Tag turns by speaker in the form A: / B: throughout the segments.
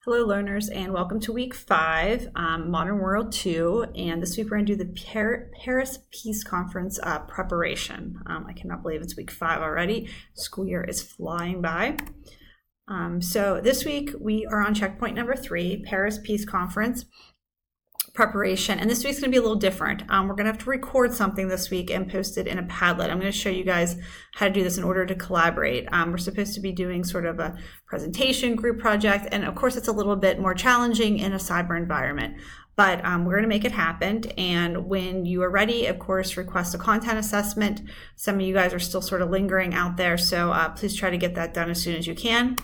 A: Hello learners, and welcome to week 5, Modern World 2, and this week we're going to do the Paris Peace Conference preparation. I cannot believe it's week 5 already. School year is flying by. So this week we are on checkpoint number 3, Paris Peace Conference preparation, and this week's going to be a little different. We're going to have to record something this week and post it in a Padlet. I'm going to show you guys how to do this in order to collaborate. We're supposed to be doing sort of a presentation group project, and of course it's a little bit more challenging in a cyber environment, but we're going to make it happen. And when you are ready, of course, request a content assessment. Some of you guys are still sort of lingering out there, so please try to get that done as soon as you can.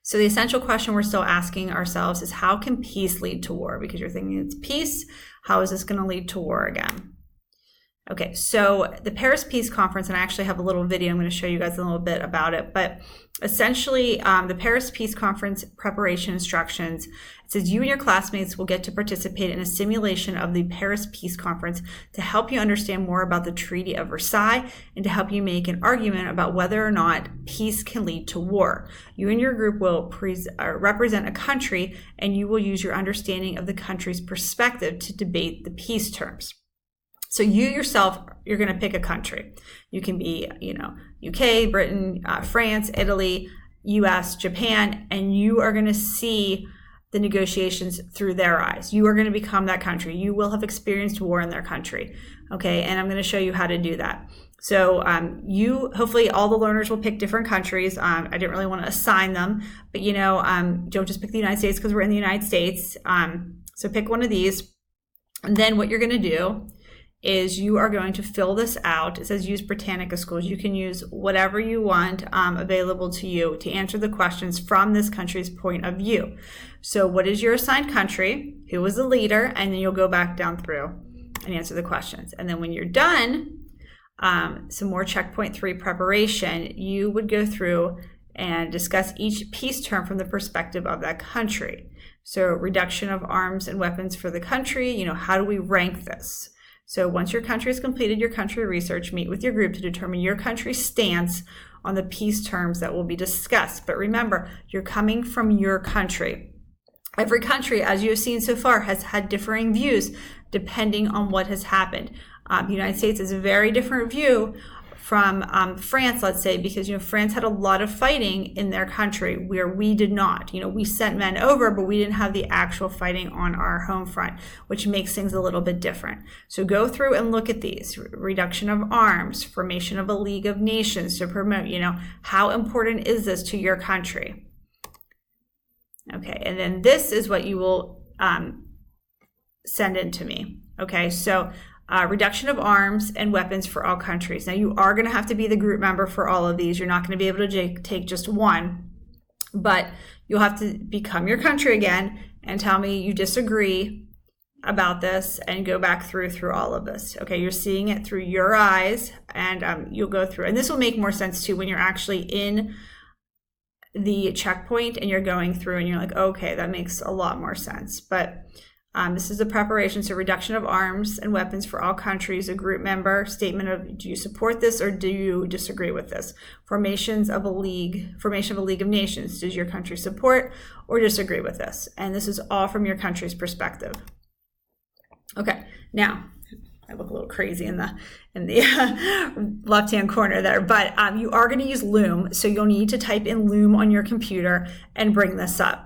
A: So the essential question we're still asking ourselves is, how can peace lead to war? Because you're thinking it's peace, how is this going to lead to war again? Okay, so the Paris Peace Conference, and I actually have a little video, I'm going to show you guys a little bit about it, but essentially the Paris Peace Conference preparation instructions, it says you and your classmates will get to participate in a simulation of the Paris Peace Conference to help you understand more about the Treaty of Versailles and to help you make an argument about whether or not peace can lead to war. You and your group will represent a country, and you will use your understanding of the country's perspective to debate the peace terms. So you yourself, you're going to pick a country. You can be, UK, Britain, France, Italy, US, Japan, and you are going to see the negotiations through their eyes. You are going to become that country. You will have experienced war in their country. Okay, and I'm going to show you how to do that. So hopefully all the learners will pick different countries. I didn't really want to assign them, but don't just pick the United States because we're in the United States. So pick one of these, and then what you're going to do is you are going to fill this out. It says use Britannica Schools. You can use whatever you want available to you to answer the questions from this country's point of view. So what is your assigned country? Who was the leader? And then you'll go back down through and answer the questions. And then when you're done, some more checkpoint 3 preparation, you would go through and discuss each peace term from the perspective of that country. So reduction of arms and weapons for the country, how do we rank this? So once your country has completed your country research, meet with your group to determine your country's stance on the peace terms that will be discussed. But remember, you're coming from your country. Every country, as you have seen so far, has had differing views depending on what has happened. The United States is a very different view from France, let's say, because France had a lot of fighting in their country where we did not. We sent men over, but we didn't have the actual fighting on our home front, which makes things a little bit different. So go through and look at these: reduction of arms, formation of a League of Nations to promote. How important is this to your country? Okay, and then this is what you will send in to me. Okay, so reduction of arms and weapons for all countries. Now, you are going to have to be the group member for all of these. You're not going to be able to take just one, but you'll have to become your country again and tell me you disagree about this and go back through all of this. Okay, you're seeing it through your eyes, and you'll go through. And this will make more sense too when you're actually in the checkpoint and you're going through and you're like, okay, that makes a lot more sense. But this is the preparation. So reduction of arms and weapons for all countries, a group member, statement of, do you support this or do you disagree with this? Formation of a League of Nations. Does your country support or disagree with this? And this is all from your country's perspective. Okay, now I look a little crazy in the left-hand corner there, but you are going to use Loom. So you'll need to type in Loom on your computer and bring this up.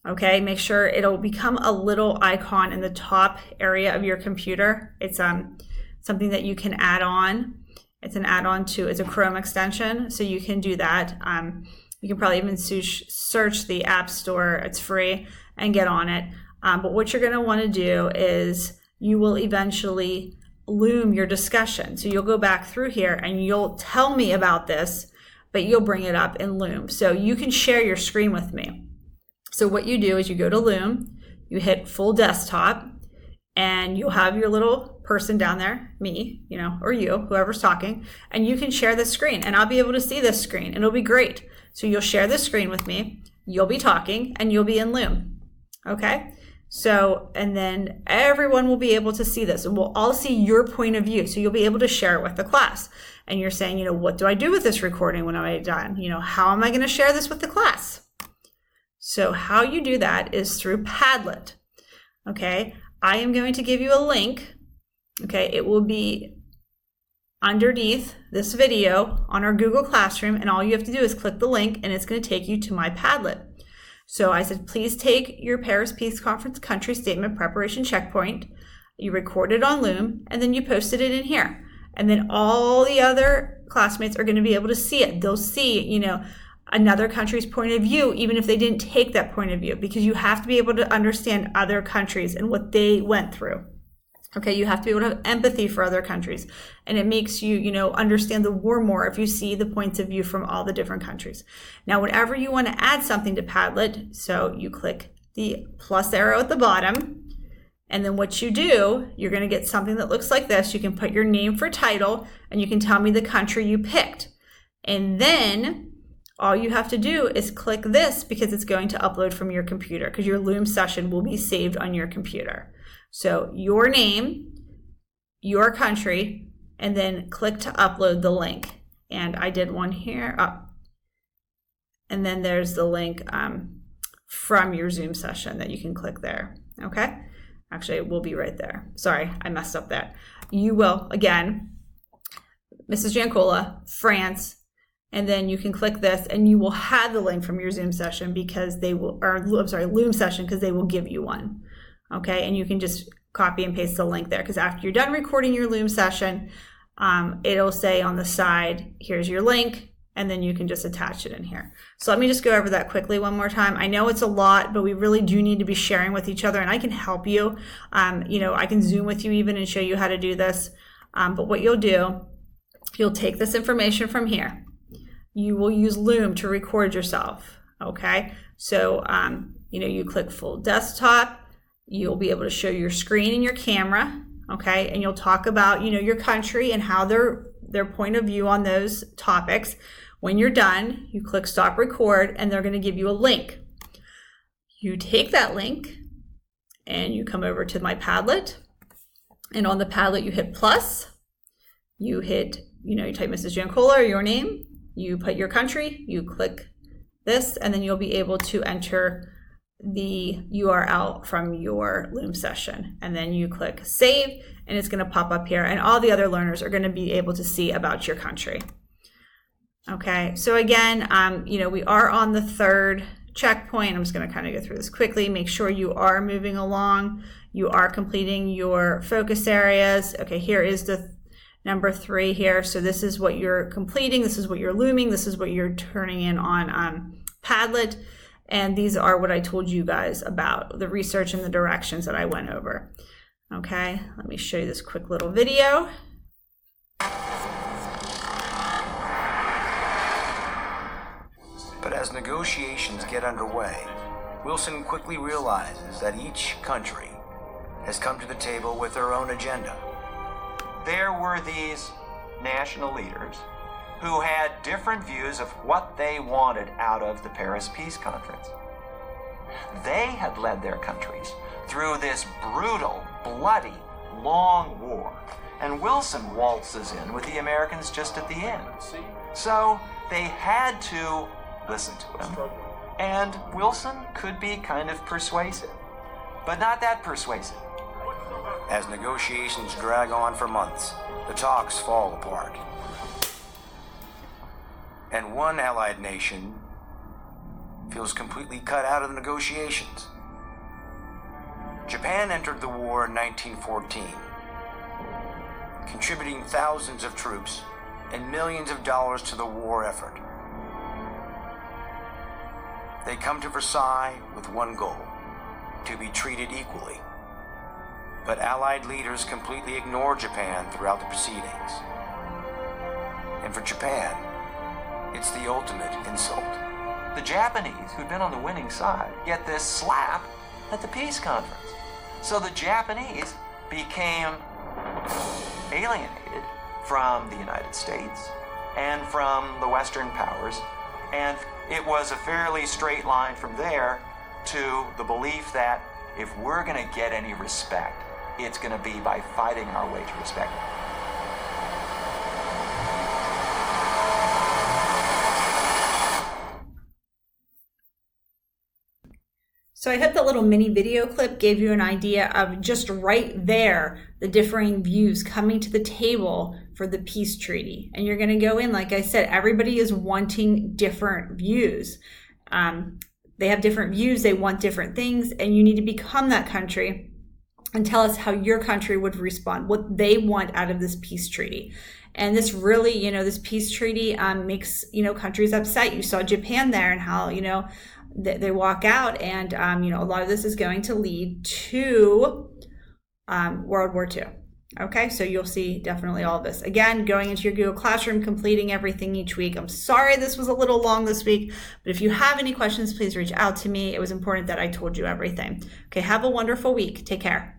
A: Okay, make sure it'll become a little icon in the top area of your computer. It's something that you can add on. It's an add-on it's a Chrome extension, so you can do that. You can probably even search the App Store. It's free, and get on it. But what you're going to want to do is you will eventually Loom your discussion. So you'll go back through here and you'll tell me about this, but you'll bring it up in Loom. So you can share your screen with me. So what you do is you go to Loom, you hit full desktop, and you'll have your little person down there, me, or you, whoever's talking, and you can share the screen, and I'll be able to see this screen. It'll be great. So you'll share the screen with me, you'll be talking, and you'll be in Loom. Okay? So, and then everyone will be able to see this, and we'll all see your point of view. So you'll be able to share it with the class. And you're saying, what do I do with this recording when I'm done? How am I going to share this with the class? So how you do that is through Padlet. Okay, I am going to give you a link. Okay, it will be underneath this video on our Google Classroom, and all you have to do is click the link and it's going to take you to my Padlet. So I said, please take your Paris Peace Conference country statement preparation checkpoint. You record it on Loom and then you posted it in here. And then all the other classmates are going to be able to see it. They'll see, another country's point of view, even if they didn't take that point of view, because you have to be able to understand other countries and what they went through. Okay, you have to be able to have empathy for other countries. And it makes you, understand the war more if you see the points of view from all the different countries. Now, whenever you want to add something to Padlet, so you click the plus arrow at the bottom, and then what you do, you're going to get something that looks like this. You can put your name for title, and you can tell me the country you picked. And then all you have to do is click this because it's going to upload from your computer, because your Loom session will be saved on your computer. So your name, your country, and then click to upload the link. And I did one here. And then there's the link from your Zoom session that you can click there. Okay? Actually, it will be right there. Sorry, I messed up that. You will, again, Mrs. Jancola, France, and then you can click this and you will have the link from your Zoom session because they will, Loom session, because they will give you one. Okay, and you can just copy and paste the link there, because after you're done recording your Loom session, it'll say on the side, here's your link, and then you can just attach it in here. So let me just go over that quickly one more time. I know it's a lot, but we really do need to be sharing with each other, and I can help you. I can Zoom with you even and show you how to do this. But what you'll do, you'll take this information from here. You will use Loom to record yourself, okay? So, you click full desktop. You'll be able to show your screen and your camera, okay? And you'll talk about, your country and how their point of view on those topics. When you're done, you click stop record and they're going to give you a link. You take that link and you come over to my Padlet. And on the Padlet, you hit plus. You hit, you type Mrs. Jancola or your name. You put your country. You click this, and then you'll be able to enter the URL from your Loom session, and then you click save, and it's going to pop up here, and all the other learners are going to be able to see about your country. Okay, so again, we are on the third checkpoint. I'm just going to kind of go through this quickly. Make sure you are moving along. You are completing your focus areas. Okay, here is the number 3 here. So this is what you're completing. This is what you're looming. This is what you're turning in on Padlet. And these are what I told you guys about the research and the directions that I went over. Okay, let me show you this quick little video.
B: But as negotiations get underway, Wilson quickly realizes that each country has come to the table with their own agenda.
C: There were these national leaders who had different views of what they wanted out of the Paris Peace Conference. They had led their countries through this brutal, bloody, long war, and Wilson waltzes in with the Americans just at the end. So they had to listen to him, and Wilson could be kind of persuasive, but not that persuasive.
B: As negotiations drag on for months, the talks fall apart. And one allied nation feels completely cut out of the negotiations. Japan entered the war in 1914, contributing thousands of troops and millions of dollars to the war effort. They come to Versailles with one goal: to be treated equally. But Allied leaders completely ignore Japan throughout the proceedings. And for Japan, it's the ultimate insult.
C: The Japanese, who'd been on the winning side, get this slap at the peace conference. So the Japanese became alienated from the United States and from the Western powers, and it was a fairly straight line from there to the belief that if we're going to get any respect, it's going to be by fighting our way to respect.
A: So I hope that little mini video clip gave you an idea of just right there, the differing views coming to the table for the peace treaty. And you're going to go in, like I said, everybody is wanting different views. They have different views, they want different things, and you need to become that country and tell us how your country would respond, what they want out of this peace treaty. And this really, this peace treaty makes, countries upset. You saw Japan there and how, they walk out, and a lot of this is going to lead to World War II. Okay, so you'll see definitely all of this. Again, going into your Google Classroom, completing everything each week. I'm sorry this was a little long this week, but if you have any questions, please reach out to me. It was important that I told you everything. Okay, have a wonderful week. Take care.